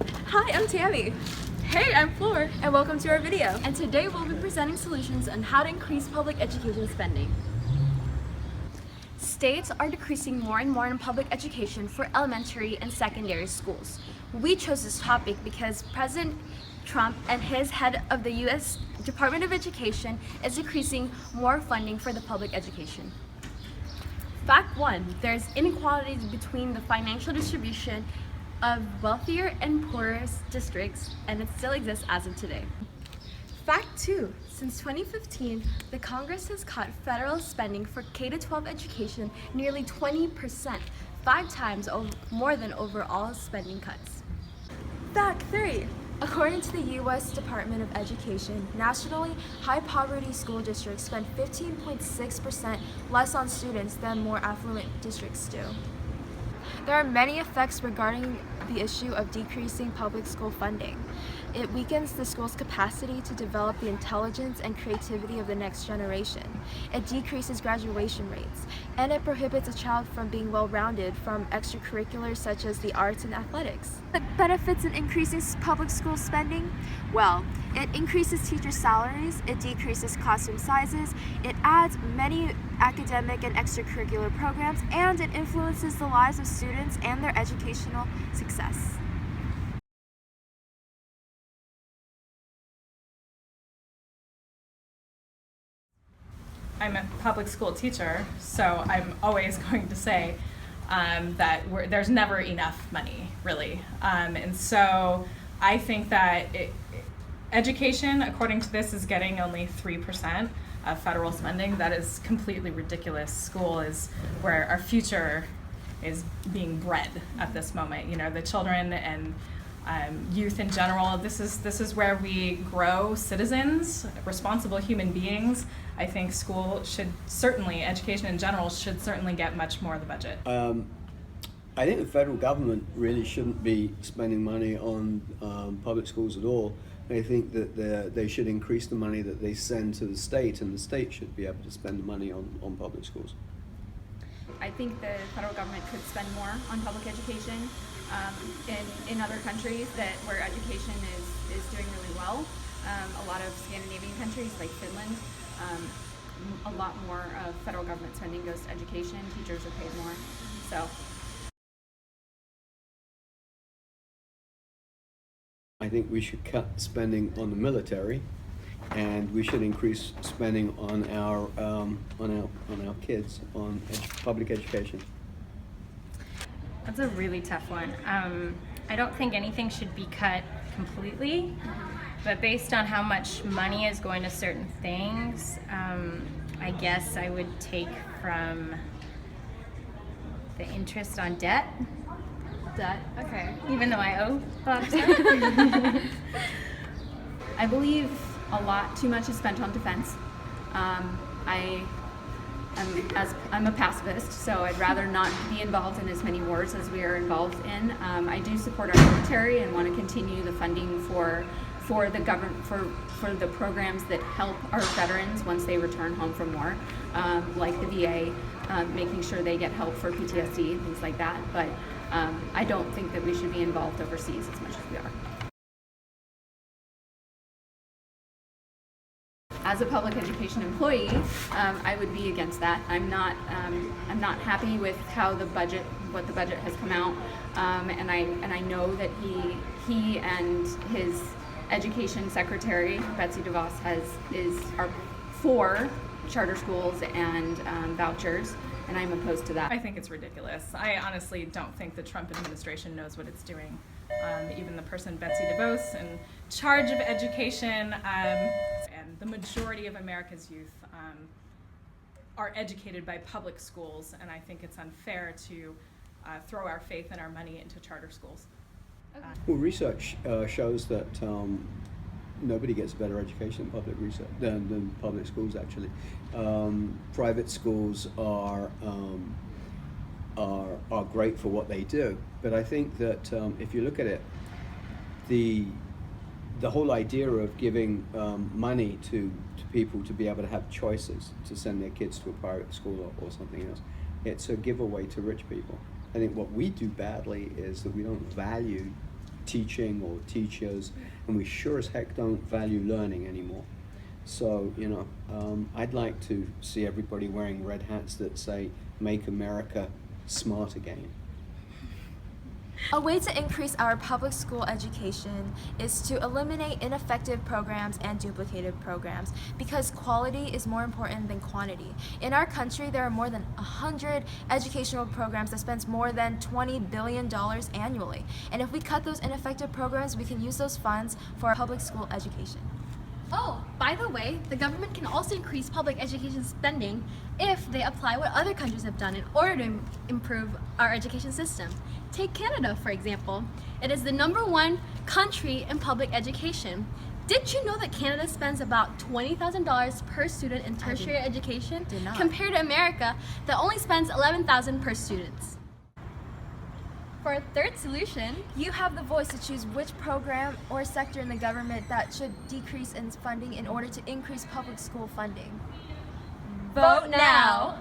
Hi, I'm Tammy. Hey, I'm Flor. And welcome to our video. And today we'll be presenting solutions on how to increase public education spending. States are decreasing more and more in public education for elementary and secondary schools. We chose this topic because President Trump and his head of the U.S. Department of Education is decreasing more funding for the public education. Fact 1, there's inequalities between the financial distribution of wealthier and poorest districts, and it still exists as of today. Fact 2, since 2015, the Congress has cut federal spending for K-12 education nearly 20%, 5 times more than overall spending cuts. Fact 3, according to the U.S. Department of Education, nationally, high-poverty school districts spend 15.6% less on students than more affluent districts do. There are many effects regarding the issue of decreasing public school funding. It weakens the school's capacity to develop the intelligence and creativity of the next generation. It decreases graduation rates, and it prohibits a child from being well-rounded from extracurriculars such as the arts and athletics. The benefits in increasing public school spending? Well, it increases teacher salaries, it decreases classroom sizes, it adds many academic and extracurricular programs, and it influences the lives of students and their educational success. I'm a public school teacher, so I'm always going to say that there's never enough money, really. And so I think that education, according to this, is getting only 3% of federal spending. That is completely ridiculous. School is where our future is being bred at this moment. You know, the children and youth in general, this is where we grow citizens, responsible human beings. I think school should certainly, education in general, should certainly get much more of the budget. I think the federal government really shouldn't be spending money on public schools at all. I think that they should increase the money that they send to the state, and the state should be able to spend the money on public schools. I think the federal government could spend more on public education in other countries where education is doing really well. A lot of Scandinavian countries like Finland, a lot more of federal government spending goes to education. Teachers are paid more. So I think we should cut spending on the military, and we should increase spending on our kids, on public education. That's a really tough one. I don't think anything should be cut completely, but based on how much money is going to certain things, I guess I would take from the interest on debt. debt, okay. Even though I owe a lot of stuff. I believe a lot too much is spent on defense. I'm a pacifist, so I'd rather not be involved in as many wars as we are involved in. I do support our military and want to continue the funding for the government for the programs that help our veterans once they return home from war, like the VA, making sure they get help for PTSD, things like that. But I don't think that we should be involved overseas as much as we are. As a public education employee, I would be against that. I'm not happy with how what the budget has come out, and I know that he and his education secretary Betsy DeVos are for charter schools and vouchers, and I'm opposed to that. I think it's ridiculous. I honestly don't think the Trump administration knows what it's doing. Even the person, Betsy DeVos, in charge of education, and the majority of America's youth are educated by public schools, and I think it's unfair to throw our faith and our money into charter schools. Okay. Well, research shows that nobody gets a better education than public schools. Actually, private schools are great for what they do, but I think that if you look at it, the whole idea of giving money to people to be able to have choices to send their kids to a private school or something else, it's a giveaway to rich people. I think what we do badly is that we don't value teaching or teachers, and we sure as heck don't value learning anymore. So, you know, I'd like to see everybody wearing red hats that say, "Make America smart again." A way to increase our public school education is to eliminate ineffective programs and duplicated programs, because quality is more important than quantity. In our country, there are more than 100 educational programs that spend more than $20 billion annually. And if we cut those ineffective programs, we can use those funds for our public school education. Oh, by the way, the government can also increase public education spending if they apply what other countries have done in order to improve our education system. Take Canada, for example. It is the #1 country in public education. Did you know that Canada spends about $20,000 per student in tertiary education did not. compared to America that only spends $11,000 per student? For a third solution, You have the voice to choose which program or sector in the government that should decrease in funding in order to increase public school funding. vote now.